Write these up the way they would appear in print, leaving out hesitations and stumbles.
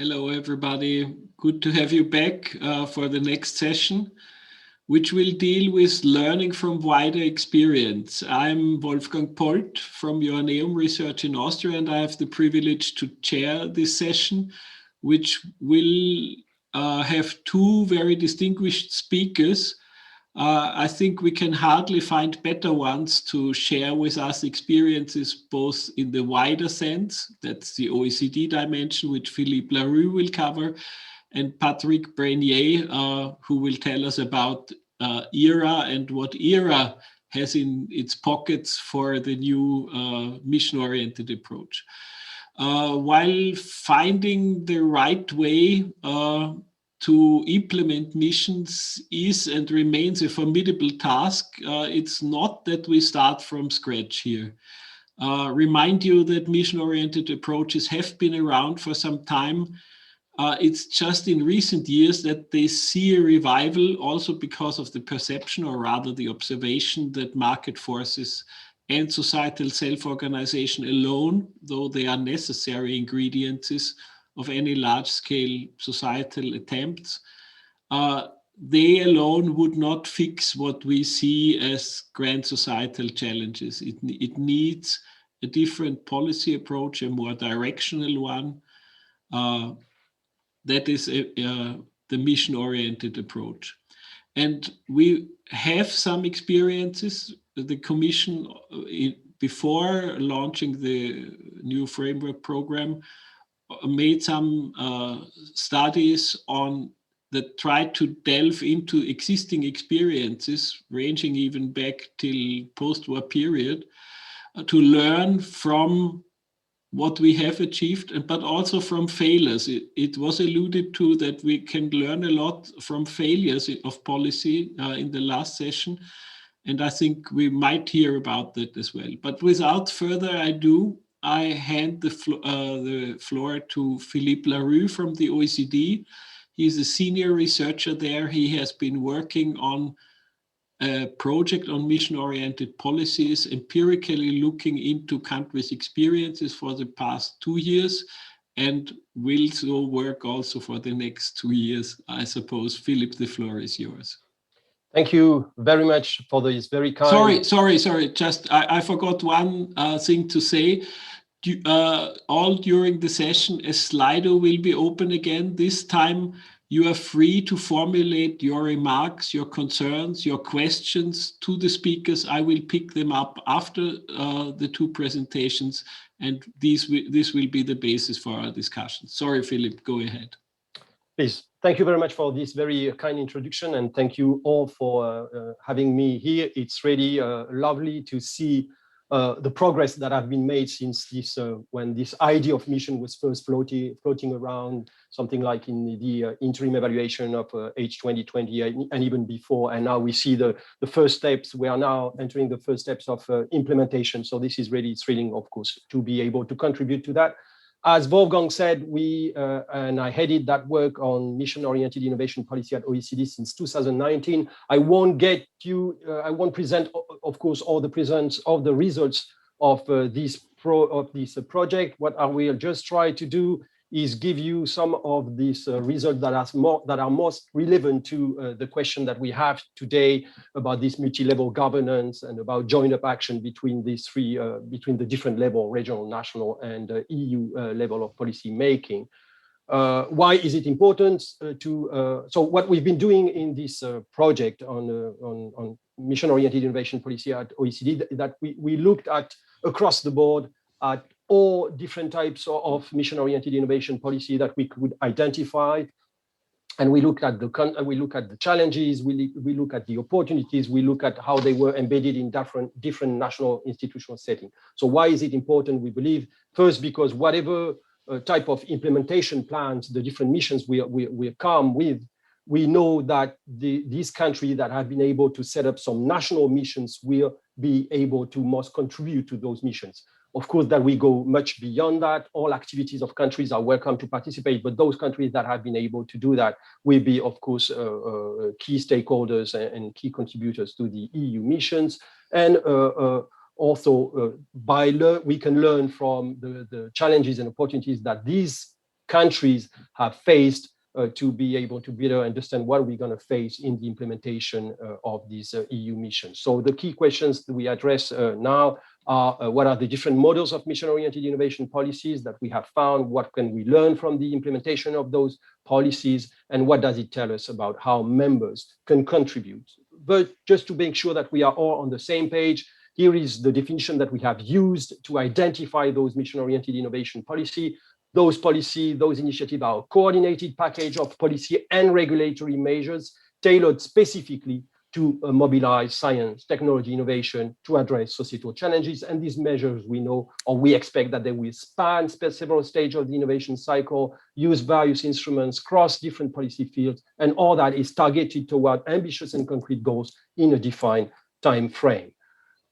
Hello, everybody. Good to have you back for the next session, which will deal with learning from wider experience. I'm Wolfgang Polt from Joanneum Research in Austria, and I have the privilege to chair this session, which will have two very distinguished speakers. I think we can hardly find better ones to share with us experiences both in the wider sense, that's the OECD dimension, which Philippe Larue will cover, and Patrick Brenier, who will tell us about ERA and what ERA has in its pockets for the new mission-oriented approach. While finding the right way to implement missions is and remains a formidable task, it's not that we start from scratch here. Remind you that mission-oriented approaches have been around for some time. It's just in recent years that they see a revival, also because of the perception, or rather the observation, that market forces and societal self-organization alone, though they are necessary ingredients of any large-scale societal attempts, they alone would not fix what we see as grand societal challenges. It needs a different policy approach, a more directional one. That is the mission-oriented approach. And we have some experiences. The Commission, before launching the new framework program, made some studies that tried to delve into existing experiences, ranging even back till post-war period, to learn from what we have achieved, but also from failures. It was alluded to that we can learn a lot from failures of policy in the last session, and I think we might hear about that as well. But without further ado, I hand the floor to Philippe Larue from the OECD. He's a senior researcher there. He has been working on a project on mission-oriented policies, empirically looking into countries' experiences for the past 2 years, and will so work also for the next 2 years, I suppose. Philippe, the floor is yours. Thank you very much for this very kind... Sorry. Just, I forgot one thing to say. All during the session, a Slido will be open again. This time, you are free to formulate your remarks, your concerns, your questions to the speakers. I will pick them up after the two presentations, and this will be the basis for our discussion. Sorry, Philippe, go ahead. Please. Thank you very much for this very kind introduction, and thank you all for having me here. It's really lovely to see the progress that have been made since this, when this idea of mission was first floating around, something like in the interim evaluation of H2020 and even before. And now we see the first steps. We are now entering the first steps of implementation. So this is really thrilling, of course, to be able to contribute to that. As Wolfgang said, and I headed that work on mission-oriented innovation policy at OECD since 2019. I won't present, of course, all the results of this project. What I will just try to do is give you some of these results that are most relevant to the question that we have today about this multi-level governance and about joint-up action between these three, between the different level, regional, national, and EU level of policy making. Why is it important so what we've been doing in this project on mission-oriented innovation policy at OECD, that we looked at across the board at all different types of mission-oriented innovation policy that we could identify, and we look at the challenges, we look at the opportunities, we look at how they were embedded in different national institutional settings. So why is it important? We believe first because whatever type of implementation plans the different missions we come with, we know that these countries that have been able to set up some national missions will be able to most contribute to those missions. Of course, that we go much beyond that. All activities of countries are welcome to participate, but those countries that have been able to do that will be, of course, key stakeholders and key contributors to the EU missions. And also, we can learn from the challenges and opportunities that these countries have faced to be able to better understand what we're going to face in the implementation of these EU missions. So the key questions that we address now are what are the different models of mission-oriented innovation policies that we have found, what can we learn from the implementation of those policies, and what does it tell us about how members can contribute. But just to make sure that we are all on the same page, here is the definition that we have used to identify those mission-oriented innovation policy. Those initiatives are a coordinated package of policy and regulatory measures tailored specifically to mobilize science, technology, innovation to address societal challenges. And these measures we know, or we expect that they will span several stages of the innovation cycle, use various instruments, cross different policy fields, and all that is targeted toward ambitious and concrete goals in a defined time frame.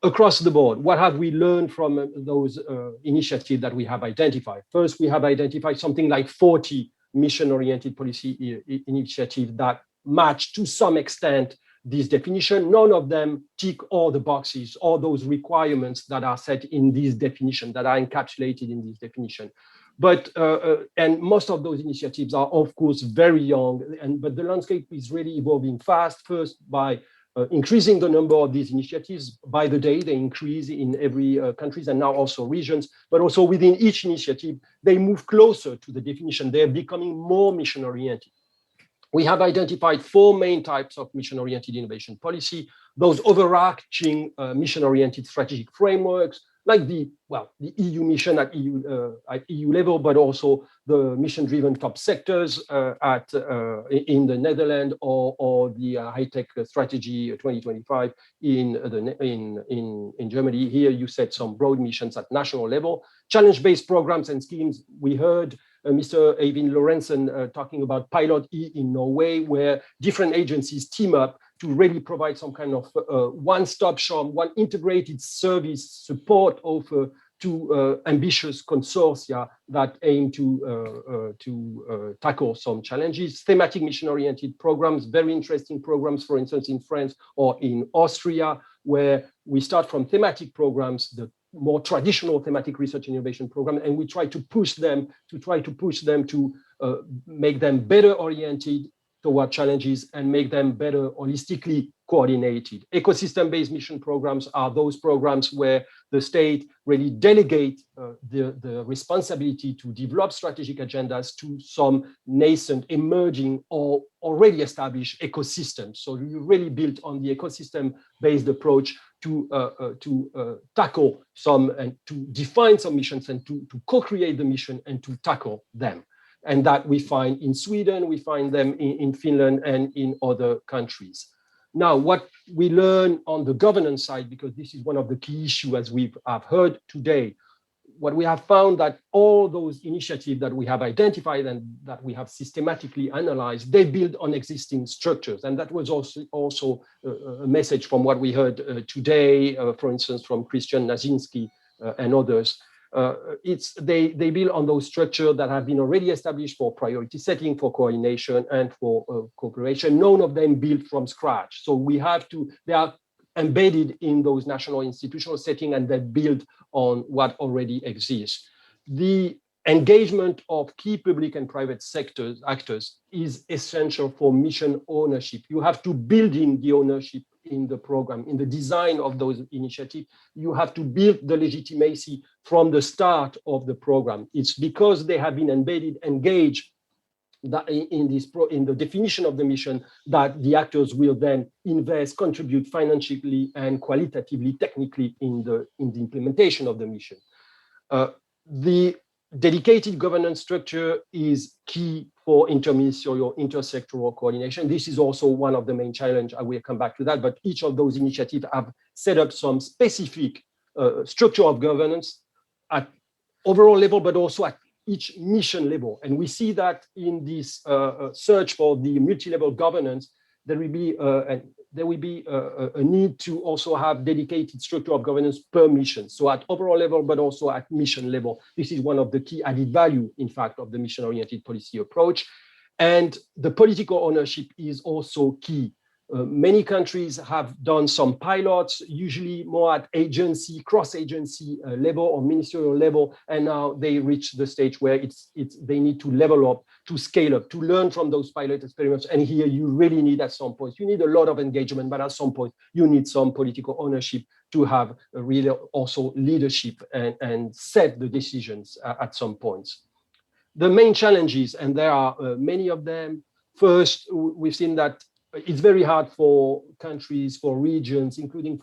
Across the board, what have we learned from those initiatives that we have identified? First, we have identified something like 40 mission-oriented policy initiatives that match to some extent this definition. None of them tick all the boxes, all those requirements that are set in this definition, that are encapsulated in this definition. But and most of those initiatives are, of course, very young, but the landscape is really evolving fast, first by increasing the number of these initiatives. By the day, they increase in every countries and now also regions, but also within each initiative, they move closer to the definition. They're becoming more mission-oriented. We have identified 4 main types of mission-oriented innovation policy, those overarching mission-oriented strategic frameworks, like the EU mission at EU level, but also the mission-driven top sectors in the Netherlands, or the high-tech strategy 2025 in Germany. Here you set some broad missions at national level. Challenge-based programs and schemes, we heard Mr. Eivind Lorentzen talking about Pilot E in Norway, where different agencies team up to really provide some kind of one-stop shop, one integrated service support offer to ambitious consortia that aim to tackle some challenges. Thematic mission-oriented programs, very interesting programs, for instance, in France or in Austria, where we start from thematic programs, the more traditional thematic research and innovation program, and we try to push them to make them better oriented toward challenges and make them better holistically coordinated. Ecosystem-based mission programs are those programs where the state really delegate the responsibility to develop strategic agendas to some nascent, emerging, or already established ecosystems. So you really build on the ecosystem-based approach to tackle some and to define some missions and to co-create the mission and to tackle them. And that we find in Sweden, we find them in Finland and in other countries. Now, what we learn on the governance side, because this is one of the key issues as we have heard today, what we have found that all those initiatives that we have identified and that we have systematically analyzed, they build on existing structures. And that was also a message from what we heard today, for instance, from Christian Nazinski and others. They build on those structures that have been already established for priority setting, for coordination, and for cooperation. None of them built from scratch. So they are embedded in those national institutional settings, and they build on what already exists. The engagement of key public and private actors is essential for mission ownership. You have to build in the ownership in the program, in the design of those initiatives. You have to build the legitimacy from the start of the program. It's because they have been embedded, engaged that in the definition of the mission, that the actors will then invest, contribute financially and qualitatively, technically in the implementation of the mission. The dedicated governance structure is key for interministerial, intersectoral coordination. This is also one of the main challenges. I will come back to that, but each of those initiatives have set up some specific structure of governance at overall level, but also at each mission level. And we see that in this search for the multi-level governance, there will be a need to also have dedicated structure of governance per mission. So at overall level, but also at mission level. This is one of the key added value, in fact, of the mission-oriented policy approach. And the political ownership is also key. Many countries have done some pilots, usually more at agency, cross-agency level or ministerial level, and now they reach the stage where they need to level up, to scale up, to learn from those pilot experiments. And here you really need, at some point, you need a lot of engagement, but at some point you need some political ownership to have a really also leadership and set the decisions at some points. The main challenges, and there are many of them. First, we've seen that it's very hard for countries, for regions, including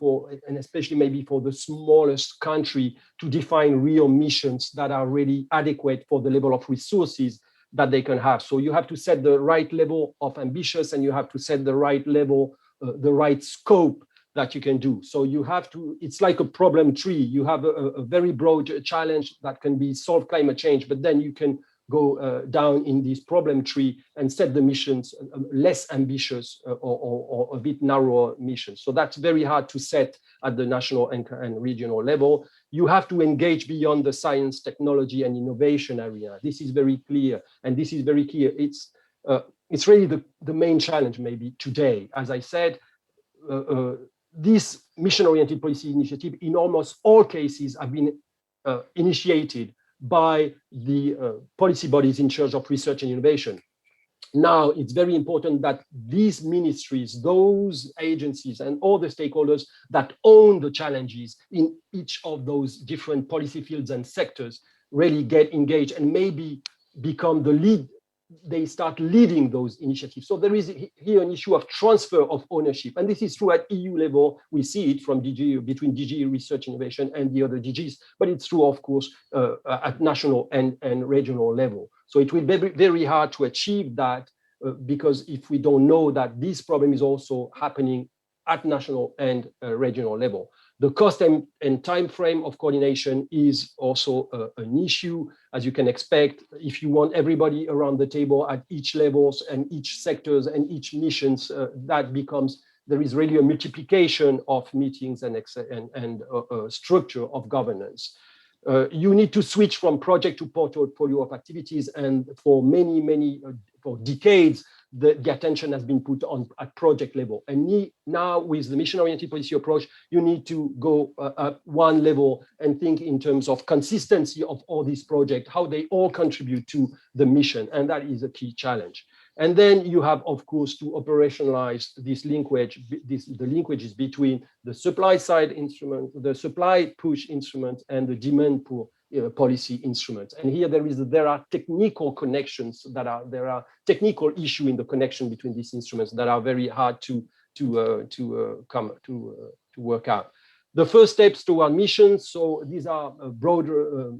and especially maybe for the smallest country, to define real missions that are really adequate for the level of resources that they can have. So you have to set the right level of ambitious, and you have to set the right level, the right scope that you can do. So you have to, it's like a problem tree. You have a very broad challenge that can be solve climate change, but then you can go down in this problem tree and set the missions less ambitious or a bit narrower missions. So that's very hard to set at the national and regional level. You have to engage beyond the science, technology, and innovation area. This is very clear, and this is very clear. It's really the main challenge maybe today. As I said, this mission-oriented policy initiative in almost all cases have been initiated by the policy bodies in charge of research and innovation. Now, it's very important that these ministries, those agencies, and all the stakeholders that own the challenges in each of those different policy fields and sectors really get engaged and maybe become the lead. They start leading those initiatives. So there is here an issue of transfer of ownership. And this is true at EU level. We see it from between DG Research Innovation and the other DGs, but it's true, of course, at national and regional level. So it will be very hard to achieve that because if we don't know that this problem is also happening at national and regional level. The cost and time frame of coordination is also an issue, as you can expect. If you want everybody around the table at each levels and each sectors and each missions, that becomes, there is really a multiplication of meetings and structure of governance. You need to switch from project to portfolio of activities, and for for decades, the attention has been put on at project level. And now with the mission-oriented policy approach, you need to go up one level and think in terms of consistency of all these projects, how they all contribute to the mission. And that is a key challenge. And then you have, of course, to operationalize this linkage, the linkages between the supply side instrument, the supply push instrument, and the demand pull policy instruments. And here there are technical connections there are technical issue in the connection between these instruments that are very hard to work out. The first steps toward missions. So these are broader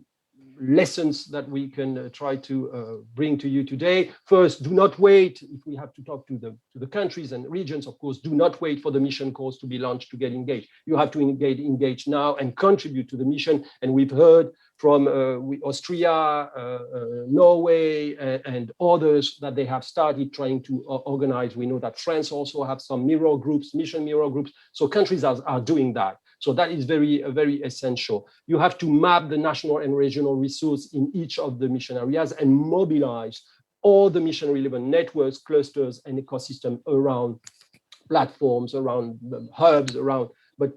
lessons that we can try to bring to you today. First, do not wait. If we have to talk to the countries and regions, of course, do not wait for the mission calls to be launched to get engaged. You have to engage now and contribute to the mission. And we've heard from Austria, Norway, and others that they have started trying to organize. We know that France also have some mirror groups, mission mirror groups. So countries are doing that. So that is very essential. You have to map the national and regional resource in each of the mission areas and mobilize all the mission relevant networks, clusters, and ecosystem around platforms, around hubs, but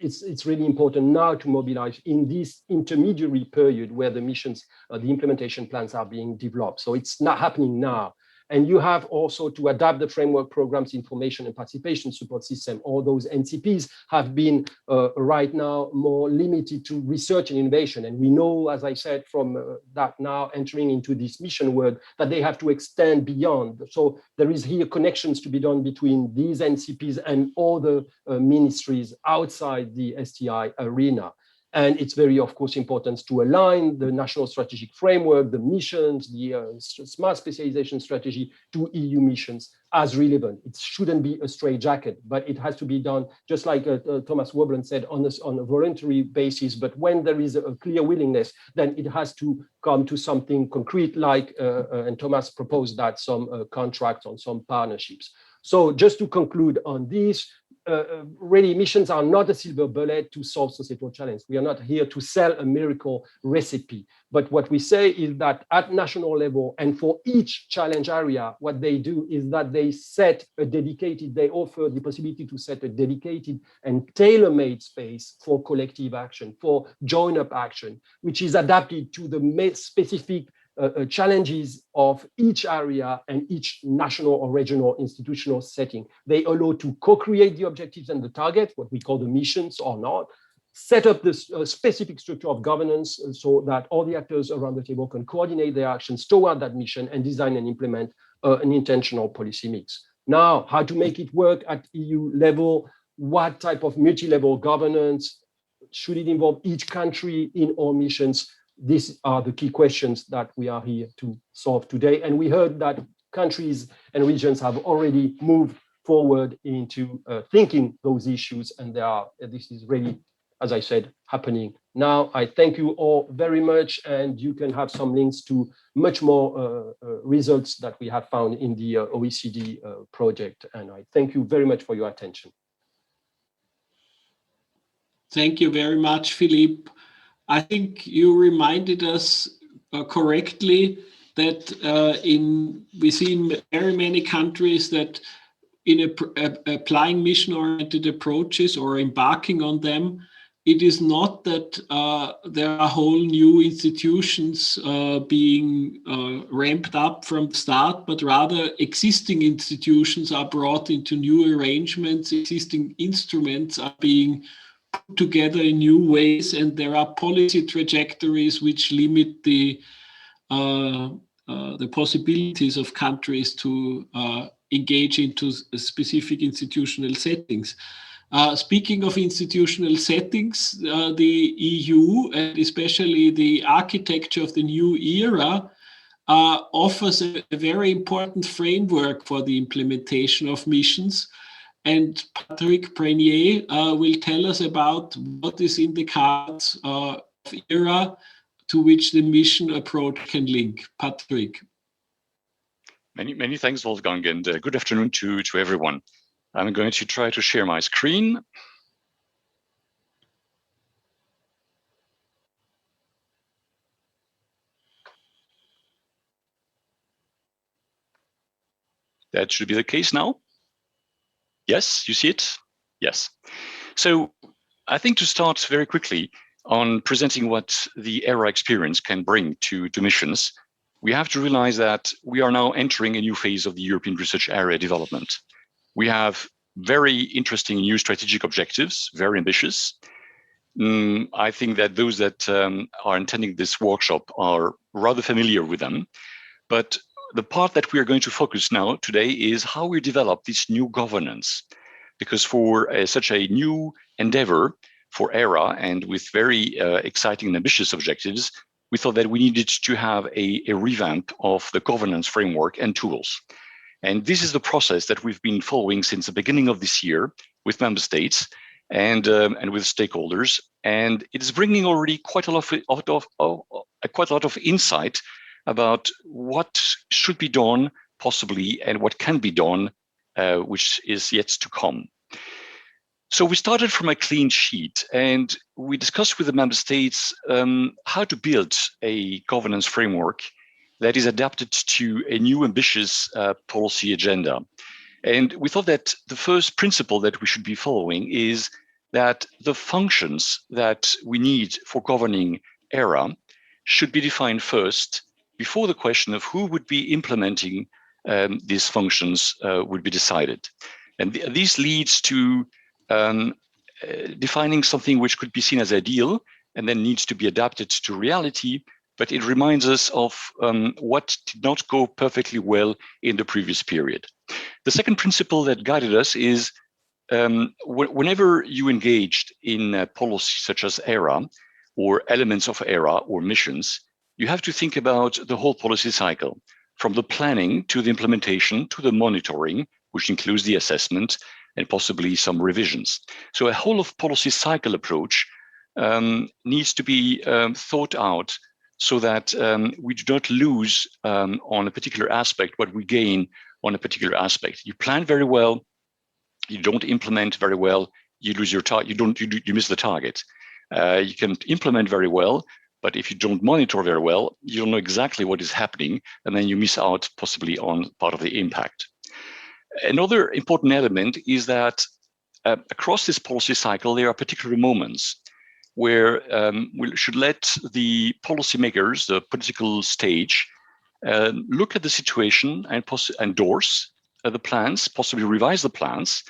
it's really important now to mobilize in this intermediary period where the missions, the implementation plans are being developed. So it's not happening now. And you have also to adapt the framework programs, information and participation support system. All those NCPs have been right now more limited to research and innovation. And we know, as I said, from that now entering into this mission world, that they have to extend beyond. So there is here connections to be done between these NCPs and all the ministries outside the STI arena. And it's very, of course, important to align the national strategic framework, the missions, the smart specialization strategy to EU missions as relevant. It shouldn't be a straitjacket, but it has to be done, just like Thomas Woblen said, on a voluntary basis. But when there is a clear willingness, then it has to come to something concrete, like, and Thomas proposed that, some contracts on some partnerships. So just to conclude on this, really, missions are not a silver bullet to solve societal challenges. We are not here to sell a miracle recipe. But what we say is that at national level and for each challenge area, what they do is that they they offer the possibility to set a dedicated and tailor-made space for collective action, for join-up action, which is adapted to the specific challenges of each area and each national or regional institutional setting. They allow to co-create the objectives and the targets, what we call the missions or not, set up this specific structure of governance so that all the actors around the table can coordinate their actions toward that mission and design and implement an intentional policy mix. Now, how to make it work at EU level, what type of multi-level governance, should it involve each country in all missions? These are the key questions that we are here to solve today. And we heard that countries and regions have already moved forward into thinking those issues, and this is really, as I said, happening now. I thank you all very much, and you can have some links to much more results that we have found in the OECD project. And I thank you very much for your attention. Thank you very much, Philippe. I think you reminded us correctly that we see in very many countries that in applying mission-oriented approaches or embarking on them, it is not that there are whole new institutions being ramped up from the start, but rather existing institutions are brought into new arrangements, existing instruments are being put together in new ways, and there are policy trajectories which limit the possibilities of countries to engage into specific institutional settings. Speaking of institutional settings, the EU, and especially the architecture of the new era, offers a very important framework for the implementation of missions. And Patrick Prenier will tell us about what is in the cards of ERA to which the mission approach can link. Patrick. Many thanks, Wolfgang, and good afternoon to everyone. I'm going to try to share my screen. That should be the case now. Yes, you see it? Yes. So I think to start very quickly on presenting what the ERA experience can bring to missions, we have to realize that we are now entering a new phase of the European research area development. We have very interesting new strategic objectives, very ambitious. I think that those that are attending this workshop are rather familiar with them. But the part that we are going to focus now today is how we develop this new governance. Because for such a new endeavor for ERA and with very exciting and ambitious objectives, we thought that we needed to have a revamp of the governance framework and tools. And this is the process that we've been following since the beginning of this year with member states and with stakeholders. And it is bringing already quite a lot of insight about what should be done possibly and what can be done, which is yet to come. So we started from a clean sheet and we discussed with the member states how to build a governance framework that is adapted to a new ambitious policy agenda. And we thought that the first principle that we should be following is that the functions that we need for governing ERA should be defined first before the question of who would be implementing these functions would be decided. And this leads to defining something which could be seen as ideal and then needs to be adapted to reality, but it reminds us of what did not go perfectly well in the previous period. The second principle that guided us is whenever you engaged in policy such as ERA or elements of ERA or missions, you have to think about the whole policy cycle, from the planning to the implementation to the monitoring, which includes the assessment and possibly some revisions. So a whole of policy cycle approach needs to be thought out so that we do not lose on a particular aspect what we gain on a particular aspect. You plan very well, You don't implement very well, you lose your target. You miss the target. You can implement very well, but if you don't monitor very well, you don't know exactly what is happening, and then you miss out possibly on part of the impact. Another important element is that across this policy cycle, there are particular moments where we should let the policymakers, the political stage, look at the situation and endorse the plans, possibly revise the plans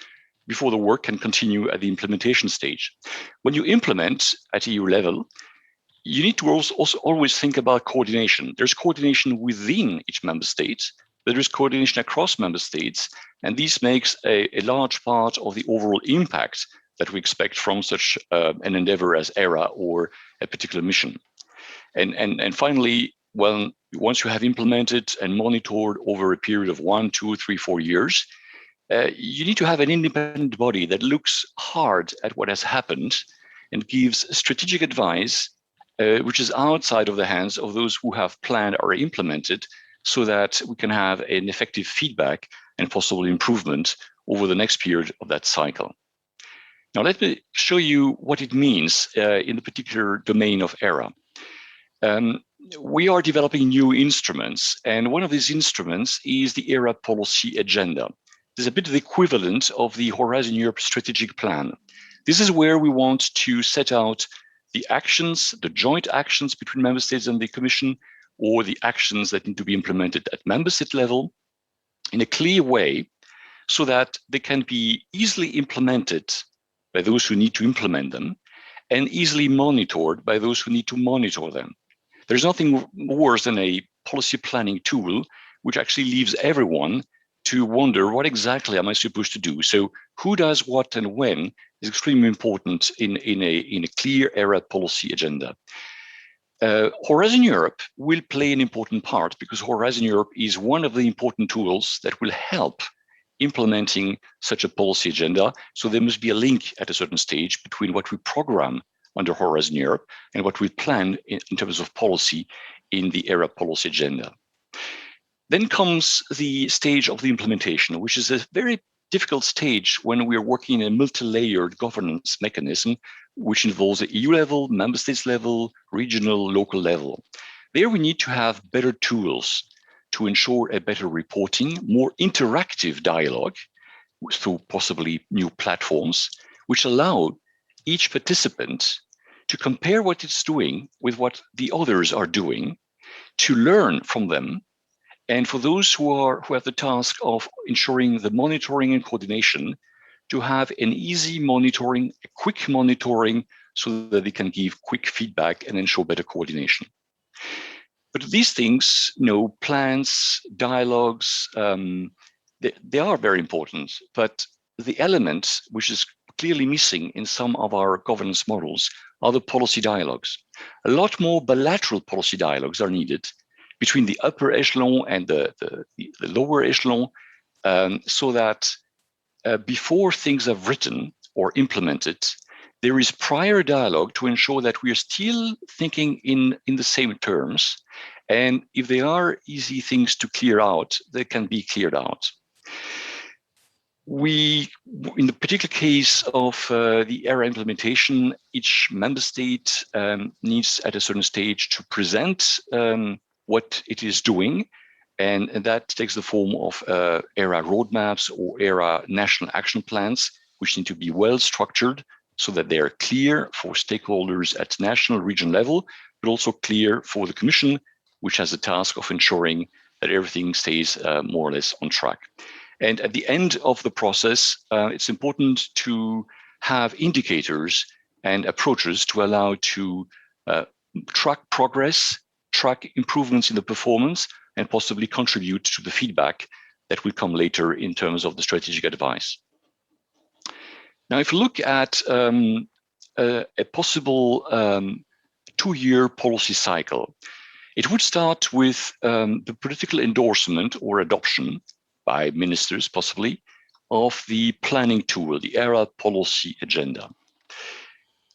before the work can continue at the implementation stage. When you implement at EU level, you need to also always think about coordination. There's coordination within each member state, but there's coordination across member states, and this makes a large part of the overall impact that we expect from such an endeavor as ERA or a particular mission. And finally, once you have implemented and monitored over a period of 1, 2, 3, 4 years, you need to have an independent body that looks hard at what has happened and gives strategic advice, which is outside of the hands of those who have planned or implemented, so that we can have an effective feedback and possible improvement over the next period of that cycle. Now, let me show you what it means in the particular domain of ERA. We are developing new instruments, and one of these instruments is the ERA policy agenda. This is a bit of the equivalent of the Horizon Europe strategic plan. This is where we want to set out the actions, the joint actions between member states and the Commission, or the actions that need to be implemented at member state level in a clear way, so that they can be easily implemented by those who need to implement them and easily monitored by those who need to monitor them. There's nothing worse than a policy planning tool which actually leaves everyone to wonder, what exactly am I supposed to do? So who does what and when is extremely important in a clear ERA policy agenda. Horizon Europe will play an important part, because Horizon Europe is one of the important tools that will help implementing such a policy agenda. So there must be a link at a certain stage between what we program under Horizon Europe and what we plan in terms of policy in the ERA policy agenda. Then comes the stage of the implementation, which is a very difficult stage when we are working in a multi-layered governance mechanism, which involves the EU level, member states level, regional, local level. There we need to have better tools to ensure a better reporting, more interactive dialogue through possibly new platforms, which allow each participant to compare what it's doing with what the others are doing, to learn from them. And for those who have the task of ensuring the monitoring and coordination, to have an easy monitoring, a quick monitoring, so that they can give quick feedback and ensure better coordination. But these things, plans, dialogues, they are very important. But the element which is clearly missing in some of our governance models are the policy dialogues. A lot more bilateral policy dialogues are needed between the upper echelon and the lower echelon, so that before things are written or implemented, there is prior dialogue to ensure that we are still thinking in the same terms. And if there are easy things to clear out, they can be cleared out. In the particular case of the ERA implementation, each member state needs at a certain stage to present what it is doing, and that takes the form of ERA roadmaps or ERA national action plans, which need to be well structured so that they are clear for stakeholders at national, regional level, but also clear for the Commission, which has the task of ensuring that everything stays more or less on track. And at the end of the process, it's important to have indicators and approaches to allow to track progress, track improvements in the performance, and possibly contribute to the feedback that will come later in terms of the strategic advice. Now, if you look at a possible 2-year policy cycle, it would start with the political endorsement or adoption by ministers, possibly, of the planning tool, the ERA policy agenda.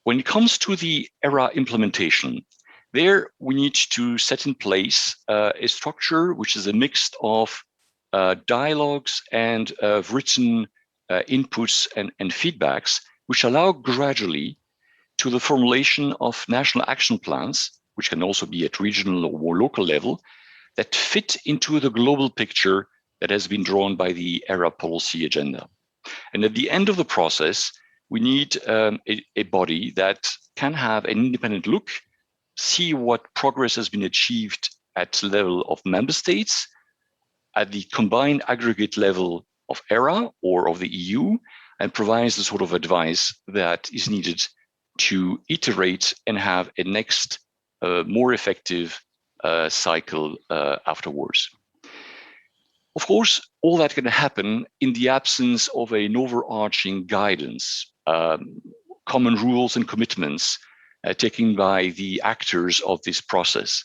When it comes to the ERA implementation, there we need to set in place a structure which is a mix of dialogues and written inputs and feedbacks, which allow gradually to the formulation of national action plans, which can also be at regional or local level, that fit into the global picture that has been drawn by the ERA policy agenda. And at the end of the process, we need a body that can have an independent look, see what progress has been achieved at the level of member states, at the combined aggregate level of ERA or of the EU, and provides the sort of advice that is needed to iterate and have a next more effective cycle afterwards. Of course, all that can happen in the absence of an overarching guidance, common rules and commitments taken by the actors of this process.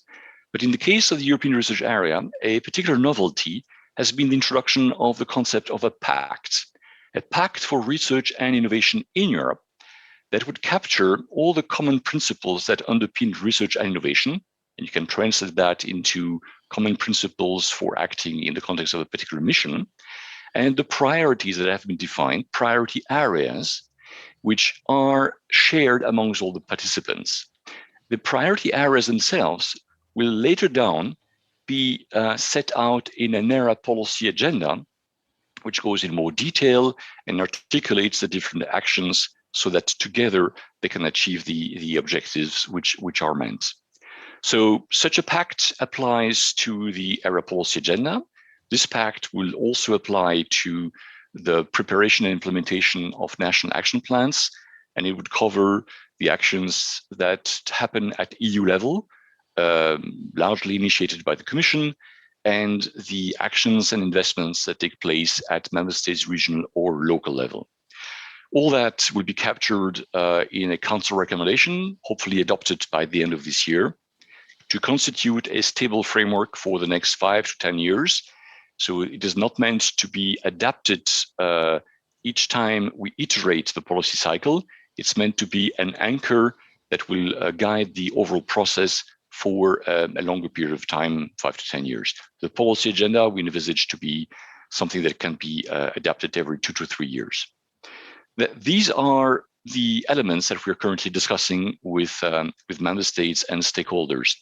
But in the case of the European Research Area, a particular novelty has been the introduction of the concept of a pact for research and innovation in Europe that would capture all the common principles that underpin research and innovation. And you can translate that into common principles for acting in the context of a particular mission, and the priorities that have been defined, priority areas, which are shared amongst all the participants. The priority areas themselves will later down be set out in an ERA policy agenda, which goes in more detail and articulates the different actions so that together they can achieve the objectives which are meant. So such a pact applies to the ERA policy agenda. This pact will also apply to the preparation and implementation of national action plans, and it would cover the actions that happen at EU level, largely initiated by the Commission, and the actions and investments that take place at member states, regional or local level. All that will be captured in a council recommendation, hopefully adopted by the end of this year, to constitute a stable framework for the next 5 to 10 years. So it is not meant to be adapted each time we iterate the policy cycle. It's meant to be an anchor that will guide the overall process for a longer period of time, 5 to 10 years. The policy agenda we envisage to be something that can be adapted every 2 to 3 years. These are the elements that we're currently discussing with member states and stakeholders.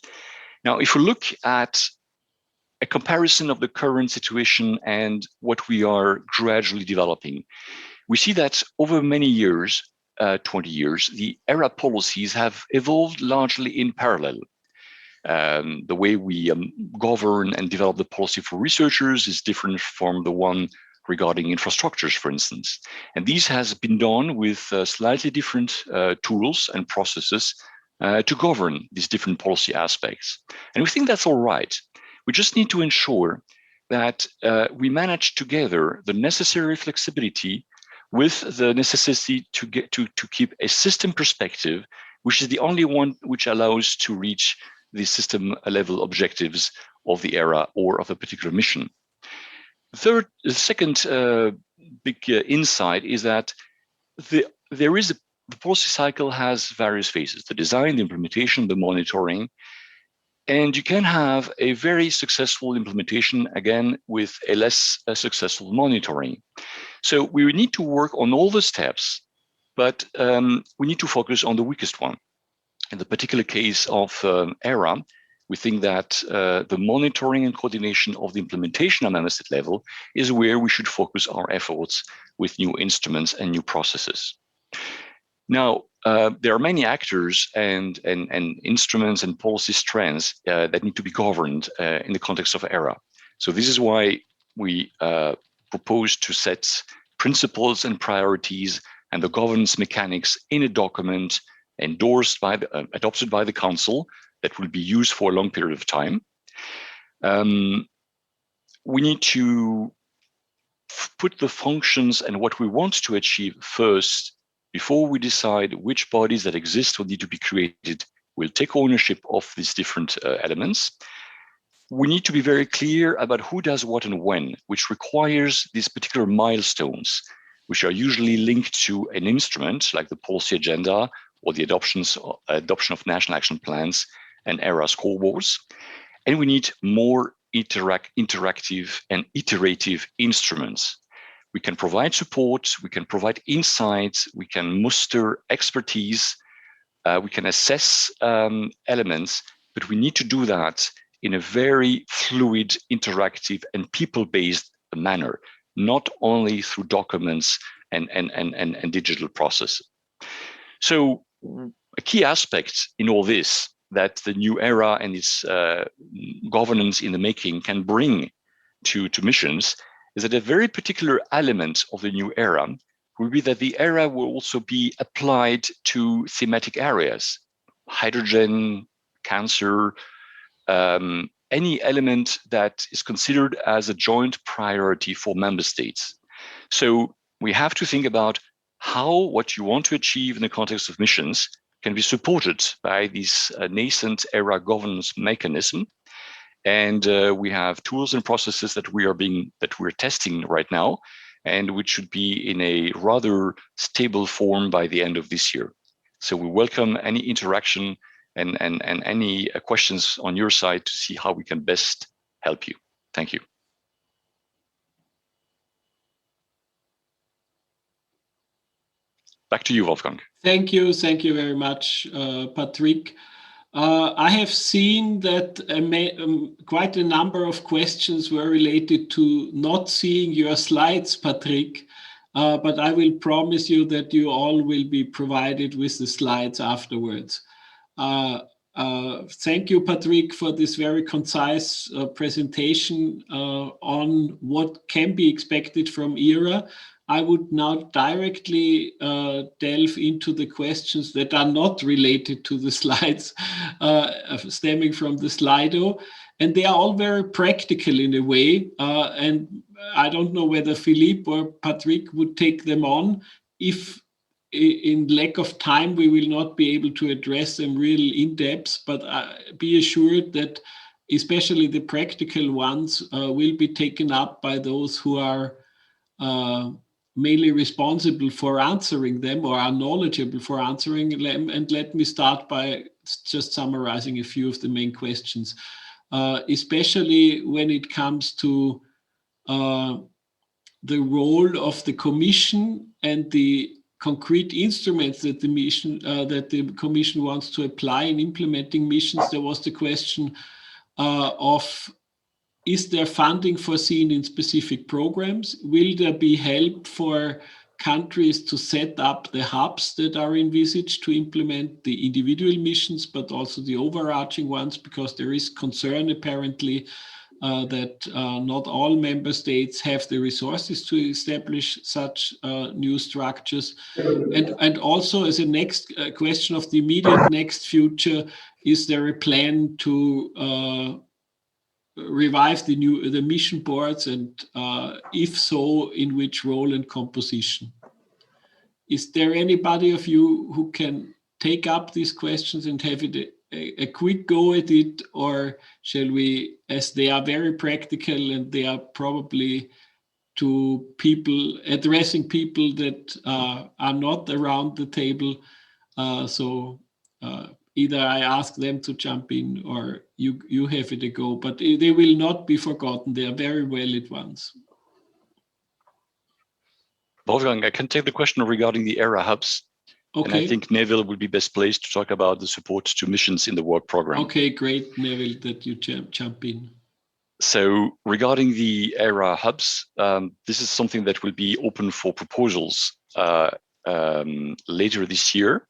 Now, if we look at a comparison of the current situation and what we are gradually developing, we see that over many years, 20 years, the ERA policies have evolved largely in parallel. The way we govern and develop the policy for researchers is different from the one regarding infrastructures, for instance. And these has been done with slightly different tools and processes to govern these different policy aspects. And we think that's all right. We just need to ensure that we manage together the necessary flexibility with the necessity to keep a system perspective, which is the only one which allows to reach the system level objectives of the ERA or of a particular mission. The second big insight is that the policy cycle has various phases: the design, the implementation, the monitoring. And you can have a very successful implementation, again, with a less successful monitoring. So we need to work on all the steps, but we need to focus on the weakest one. In the particular case of ERA, we think that the monitoring and coordination of the implementation at member state level is where we should focus our efforts with new instruments and new processes. Now, there are many actors and instruments and policy strands that need to be governed in the context of ERA. So this is why we propose to set principles and priorities and the governance mechanics in a document endorsed by adopted by the Council that will be used for a long period of time. We need to put the functions and what we want to achieve first before we decide which bodies that exist or need to be created will take ownership of these different elements. We need to be very clear about who does what and when, which requires these particular milestones, which are usually linked to an instrument like the policy agenda or the adoption of national action plans and ERA scoreboards. And we need more interactive and iterative instruments, We can provide support, we can provide insights, we can muster expertise, we can assess elements, but we need to do that in a very fluid, interactive, and people-based manner, not only through documents and digital processes. So a key aspect in all this that the new era and its governance in the making can bring to missions is that a very particular element of the new era will be that the era will also be applied to thematic areas, hydrogen, cancer, any element that is considered as a joint priority for member states. So we have to think about how what you want to achieve in the context of missions can be supported by this nascent era governance mechanism. And we have tools and processes that we're testing right now, and which should be in a rather stable form by the end of this year. So we welcome any interaction and any questions on your side to see how we can best help you. Thank you. Back to you, Wolfgang. Thank you very much, Patrick. I have seen that quite a number of questions were related to not seeing your slides, Patrick, but I will promise you that you all will be provided with the slides afterwards. Thank you, Patrick, for this very concise presentation on what can be expected from ERA. I would now directly delve into the questions that are not related to the slides stemming from the Slido. And they are all very practical in a way. And I don't know whether Philippe or Patrick would take them on. If in lack of time, we will not be able to address them really in depth, but be assured that especially the practical ones will be taken up by those who are mainly responsible for answering them or are knowledgeable for answering them. And let me start by just summarizing a few of the main questions, especially when it comes to the role of the Commission and the concrete instruments that the Commission wants to apply in implementing missions. There was the question of, is there funding foreseen in specific programs? Will there be help for countries to set up the hubs that are envisaged to implement the individual missions, but also the overarching ones? Because there is concern apparently that not all member states have the resources to establish such new structures. And also as a next question of the immediate next future, is there a plan to revive the mission boards, and if so, in which role and composition? Is there anybody of you who can take up these questions and have it a quick go at it, or shall we, as they are very practical and they are probably to people, addressing people that are not around the table, so either I ask them to jump in or you have it a go, but they will not be forgotten. They are very valid ones. Wolfgang, I can take the question regarding the ERA hubs. Okay. And I think Neville would be best placed to talk about the support to missions in the work program. Okay, great, Neville, that you jump in. So regarding the ERA hubs, this is something that will be open for proposals later this year.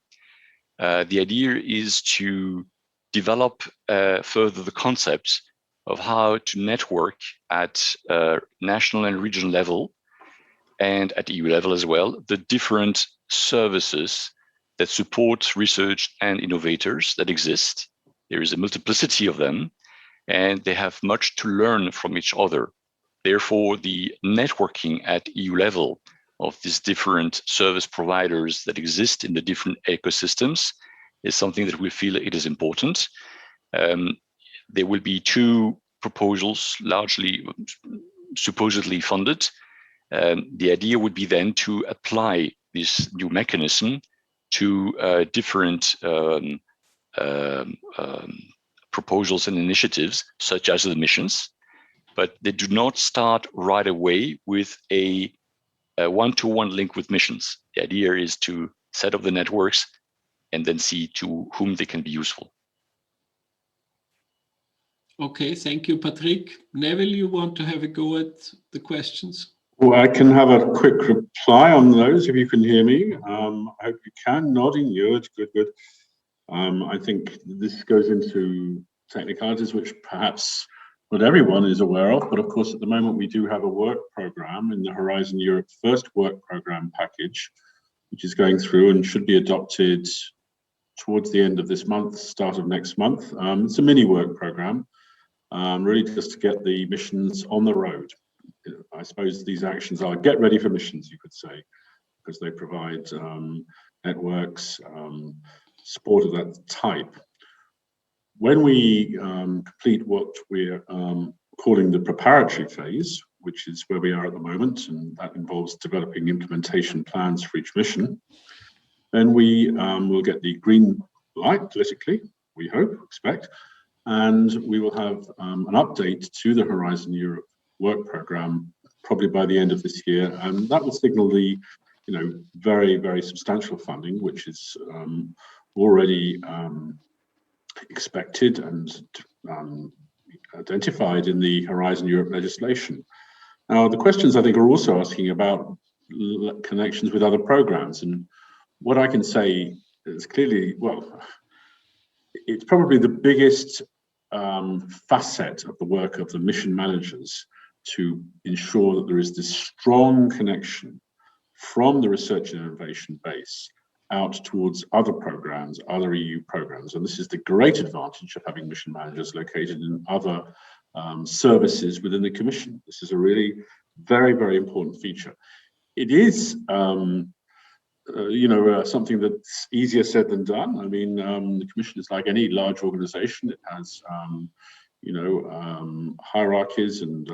The idea is to develop further the concept of how to network at national and regional level, and at EU level as well, the different services that support research and innovators that exist. There is a multiplicity of them, and they have much to learn from each other. Therefore, the networking at EU level of these different service providers that exist in the different ecosystems is something that we feel it is important. There will be 2 proposals, largely supposedly funded. The idea would be then to apply this new mechanism to different proposals and initiatives, such as the missions, but they do not start right away with a a one-to-one link with missions. The idea is to set up the networks and then see to whom they can be useful. Okay, thank you, Patrick. Neville, you want to have a go at the questions? Well, I can have a quick reply on those if you can hear me. I hope you can. Nodding, good, good, good. I think this goes into technicalities which perhaps not everyone is aware of, but of course at the moment we do have a work program in the Horizon Europe first work program package, which is going through and should be adopted towards the end of this month, start of next month. It's a mini work program, really just to get the missions on the road. I suppose these actions are get ready for missions, you could say, because they provide networks, support of that type. When we complete what we're calling the preparatory phase, which is where we are at the moment, and that involves developing implementation plans for each mission, then we will get the green light politically, we hope, expect, and we will have an update to the Horizon Europe work program probably by the end of this year, and that will signal the very, very substantial funding, which is already expected and identified in the Horizon Europe legislation. Now, the questions I think are also asking about connections with other programs, and what I can say is clearly, well, it's probably the biggest facet of the work of the mission managers to ensure that there is this strong connection from the research and innovation base out towards other programs, other EU programs. And this is the great advantage of having mission managers located in other services within the Commission. This is a really very, very important feature. It is, something that's easier said than done. I mean, the Commission is like any large organization. It has, hierarchies and,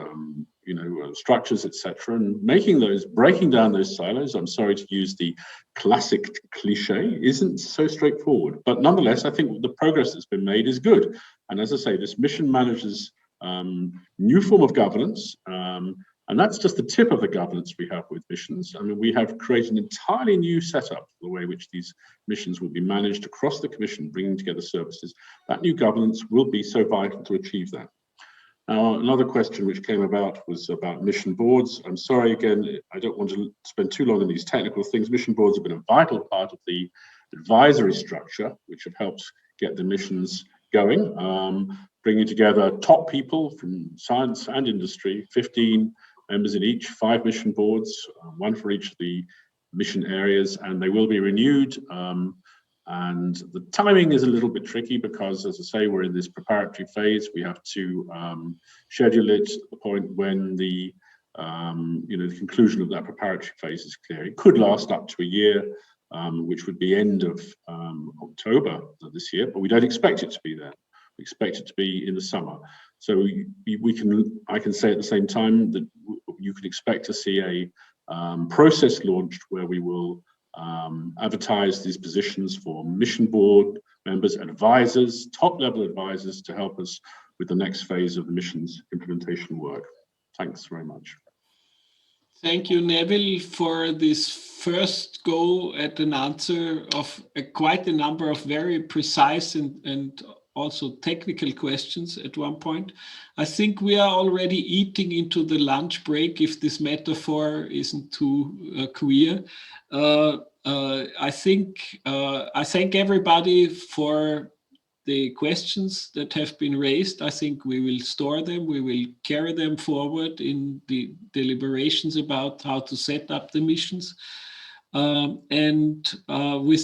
structures, etc. And breaking down those silos, I'm sorry to use the classic cliche, isn't so straightforward. But nonetheless, I think the progress that's been made is good. And as I say, this mission manager's new form of governance, and that's just the tip of the governance we have with missions. I mean, we have created an entirely new setup for the way in which these missions will be managed across the Commission, bringing together services. That new governance will be so vital to achieve that. Now, another question which came about was about mission boards. I'm sorry, again, I don't want to spend too long on these technical things. Mission boards have been a vital part of the advisory structure, which have helped get the missions going, bringing together top people from science and industry, 15 members in each, 5 mission boards, 1 for each of the mission areas, and they will be renewed. And the timing is a little bit tricky because, as I say, we're in this preparatory phase. We have to schedule it at the point when the the conclusion of that preparatory phase is clear. It could last up to a year, which would be end of October of this year, but we don't expect it to be there. We expect it to be in the summer. So I can say at the same time that you can expect to see a process launched where we will advertise these positions for mission board members, advisors, top-level advisors to help us with the next phase of the mission's implementation work. Thanks very much. Thank you, Neville, for this first go at an answer of quite a number of very precise and also technical questions at one point. I think we are already eating into the lunch break, if this metaphor isn't too queer. I thank everybody for the questions that have been raised. I think we will store them. We will carry them forward in the deliberations about how to set up the missions. With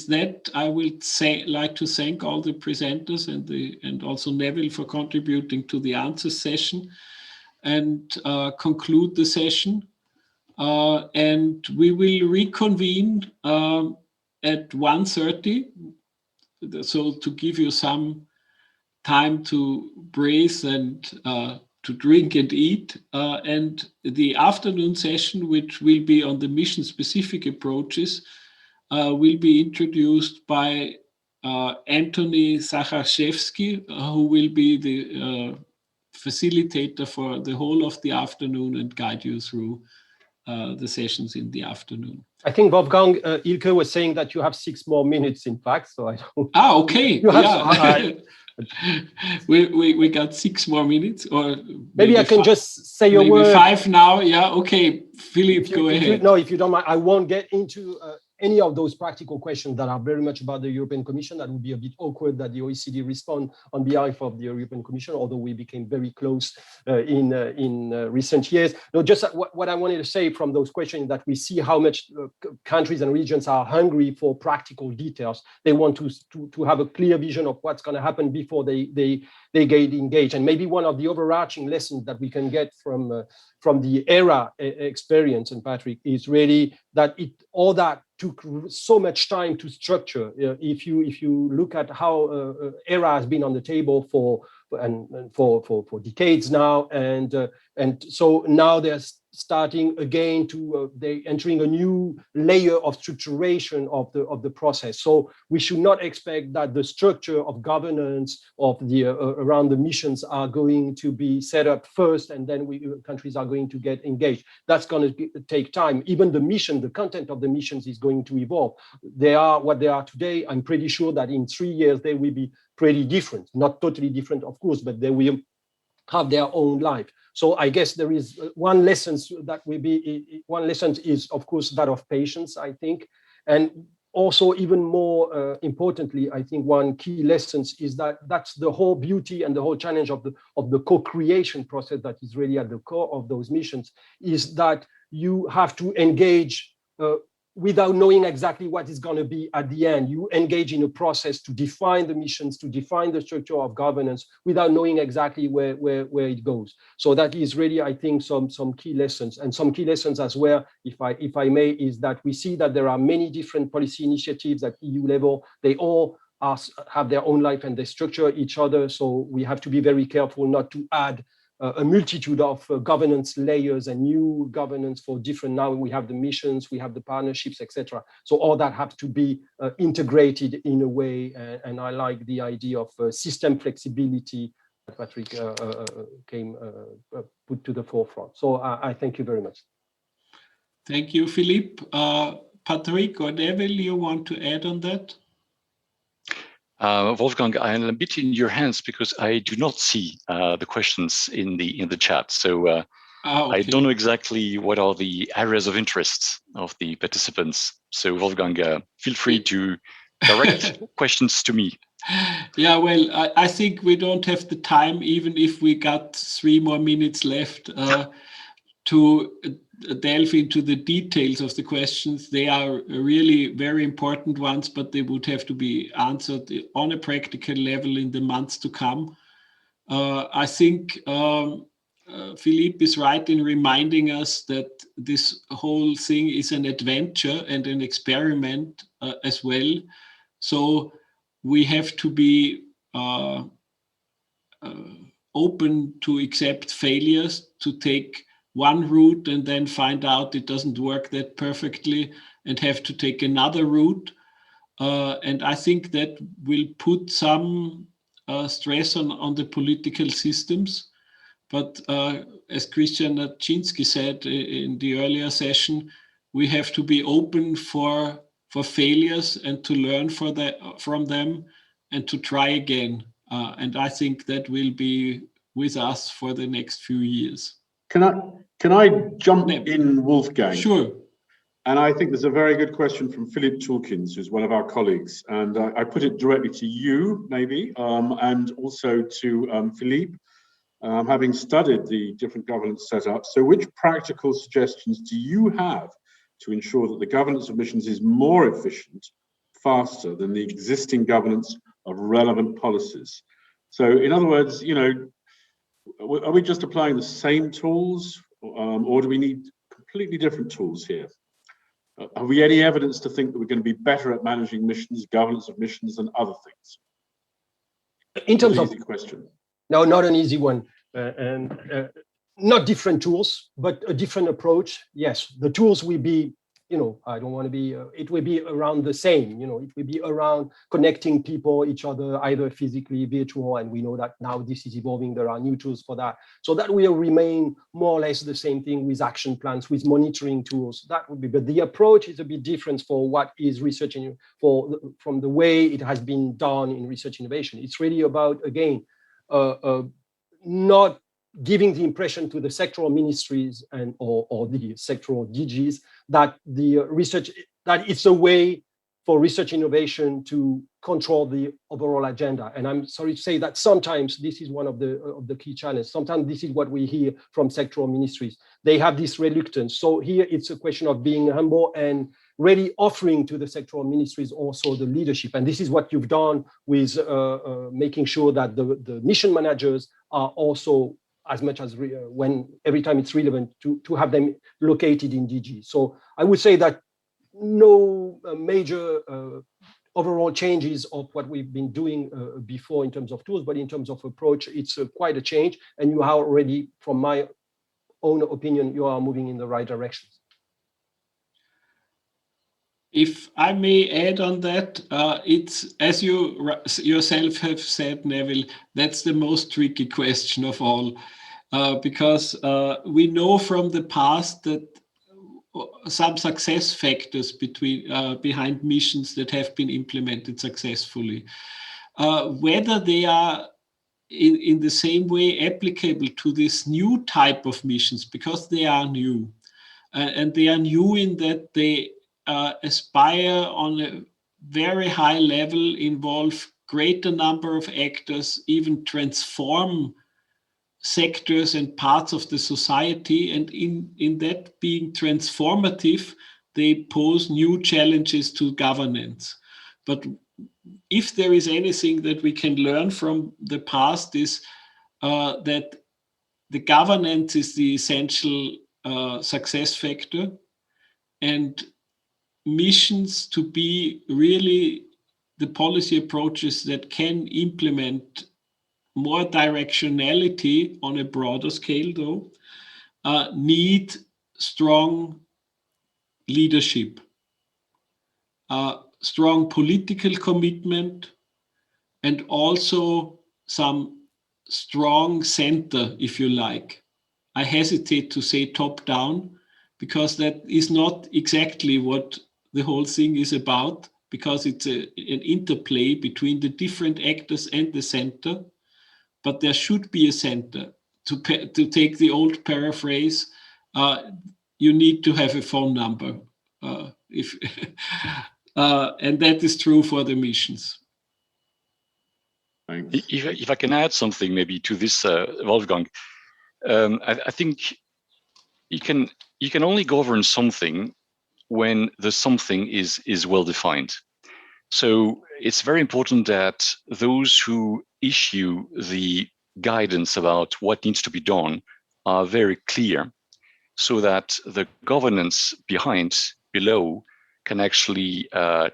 that, I would like to thank all the presenters and also Neville for contributing to the answer session and conclude the session. And we will reconvene at 1:30. So to give you some time to breathe and to drink and eat. And the afternoon session, which will be on the mission-specific approaches, will be introduced by Anthony Zacharszewski, who will be the facilitator for the whole of the afternoon and guide you through the sessions in the afternoon. I think Wolfgang Ilke was saying that you have 6 more minutes, in fact. So I don't. Okay. You have Yeah. we got 6 more minutes, or maybe I can just say a maybe word. 5 now. Yeah. Okay, Philippe, go ahead. No, if you don't mind, I won't get into any of those practical questions that are very much about the European Commission. That would be a bit awkward that the OECD respond on behalf of the European Commission, although we became very close in recent years. No, just what I wanted to say from those questions, that we see how much countries and regions are hungry for practical details. They want to have a clear vision of what's going to happen before they get engaged. And maybe one of the overarching lessons that we can get from the ERA experience, and Patrick, is really that all that took so much time to structure. If you look at how ERA has been on the table for decades now, and so now they're starting again to they entering a new layer of structuration of the process. So we should not expect that the structure of governance of the around the missions are going to be set up first, and then countries are going to get engaged. That's going to take time. Even the mission, the content of the missions is going to evolve. They are what they are today. I'm pretty sure that in 3 years they will be pretty different, not totally different, of course, but they will have their own life. So I guess there is one lesson is, of course, that of patience, I think. And also, even more importantly, I think one key lesson is that that's the whole beauty and the whole challenge of the co-creation process that is really at the core of those missions, is that you have to engage without knowing exactly what is going to be at the end. You engage in a process to define the missions, to define the structure of governance without knowing exactly where it goes. So that is really, I think, some key lessons. And some key lessons as well, if I may, is that we see that there are many different policy initiatives at EU level. They all have their own life and they structure each other. So we have to be very careful not to add a multitude of governance layers and new governance for different. Now we have the missions, we have the partnerships, etc. So all that have to be integrated in a way. And I like the idea of system flexibility that Patrick put to the forefront. So I thank you very much. Thank you, Philippe. Patrick or Neville, you want to add on that? Wolfgang, I'm a bit in your hands because I do not see the questions in the chat. So okay. I don't know exactly what are the areas of interest of the participants. So Wolfgang, feel free to direct questions to me. Yeah, well, I think we don't have the time, even if we got 3 more minutes left, to delve into the details of the questions. They are really very important ones, but they would have to be answered on a practical level in the months to come. I think Philippe is right in reminding us that this whole thing is an adventure and an experiment as well. So we have to be open to accept failures, to take one route and then find out it doesn't work that perfectly and have to take another route. And I think that will put some stress on the political systems. But as Christian Naczynski said in the earlier session, we have to be open for failures and to learn from them and to try again. And I think that will be with us for the next few years. Can I jump in, Wolfgang? Sure. And I think there's a very good question from Philip Toolkins, who's one of our colleagues. And I put it directly to you, maybe, and also to Philippe, having studied the different governance setups. So which practical suggestions do you have to ensure that the governance of missions is more efficient, faster than the existing governance of relevant policies? So in other words, you know, are we just applying the same tools, or do we need completely different tools here? Have we any evidence to think that we're going to be better at managing missions, governance of missions, than other things? In terms of easy question. No, not an easy one. Not different tools, but a different approach. Yes, the tools will be I don't want to be, it will be around the same, it will be around connecting people, each other, either physically, virtual, and we know that now this is evolving, there are new tools for that. So that will remain more or less the same thing with action plans, with monitoring tools, that would be, but the approach is a bit different for what is research from the way it has been done in research innovation. It's really about, again, not giving the impression to the sectoral ministries and or the sectoral DGs that the research, that it's a way for research innovation to control the overall agenda. And I'm sorry to say that sometimes this is one of the key challenges. Sometimes this is what we hear from sectoral ministries. They have this reluctance. So here it's a question of being humble and really offering to the sectoral ministries also the leadership. And this is what you've done with making sure that the mission managers are also, as much as every time it's relevant, to have them located in DG. So I would say that no major overall changes of what we've been doing before in terms of tools, but in terms of approach, it's quite a change. And you are already, from my own opinion, you are moving in the right direction. If I may add on that, it's, as you yourself have said, Neville, that's the most tricky question of all, because we know from the past that some success factors behind missions that have been implemented successfully, whether they are in the same way applicable to this new type of missions, because they are new, and they are new in that they aspire on a very high level, involve greater number of actors, even transform sectors and parts of the society, and in that being transformative, they pose new challenges to governance. But if there is anything that we can learn from the past, is that the governance is the essential success factor, and missions to be really the policy approaches that can implement more directionality on a broader scale, though, need strong leadership, strong political commitment, and also some strong center, if you like. I hesitate to say top down, because that is not exactly what the whole thing is about, because it's an interplay between the different actors and the center. But there should be a center. To take the old paraphrase, you need to have a phone number, and that is true for the missions. Thanks. If I can add something maybe to this, Wolfgang, I think you can only govern something when the something is well defined. So it's very important that those who issue the guidance about what needs to be done are very clear, so that the governance below can actually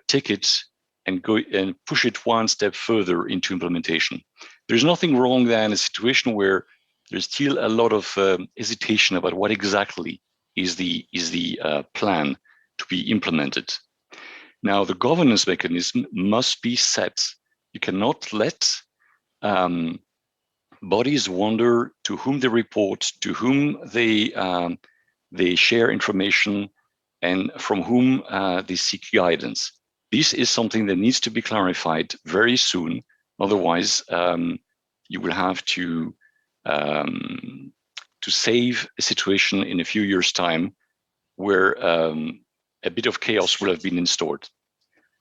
take it and go and push it one step further into implementation. There's nothing wrong there in a situation where there's still a lot of hesitation about what exactly is the plan to be implemented. Now, the governance mechanism must be set. You cannot let bodies wonder to whom they report, to whom they share information, and from whom they seek guidance. This is something that needs to be clarified very soon. Otherwise, you will have to save a situation in a few years' time where a bit of chaos will have been installed.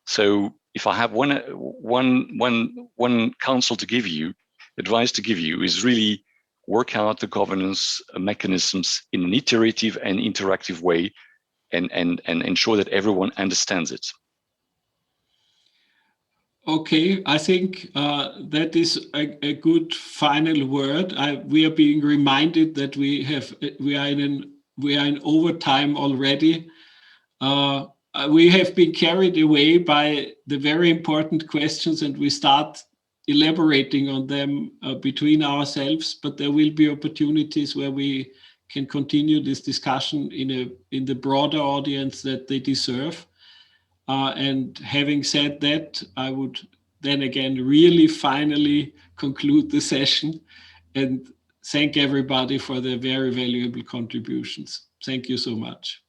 So if I have one counsel to give you, advice to give you, is really work out the governance mechanisms in an iterative and interactive way, and ensure that everyone understands it. Okay, I think that is a good final word. We are being reminded that we are in overtime already. We have been carried away by the very important questions, and we start elaborating on them between ourselves, but there will be opportunities where we can continue this discussion in the broader audience that they deserve. And having said that, I would then again really finally conclude the session and thank everybody for their very valuable contributions. Thank you so much.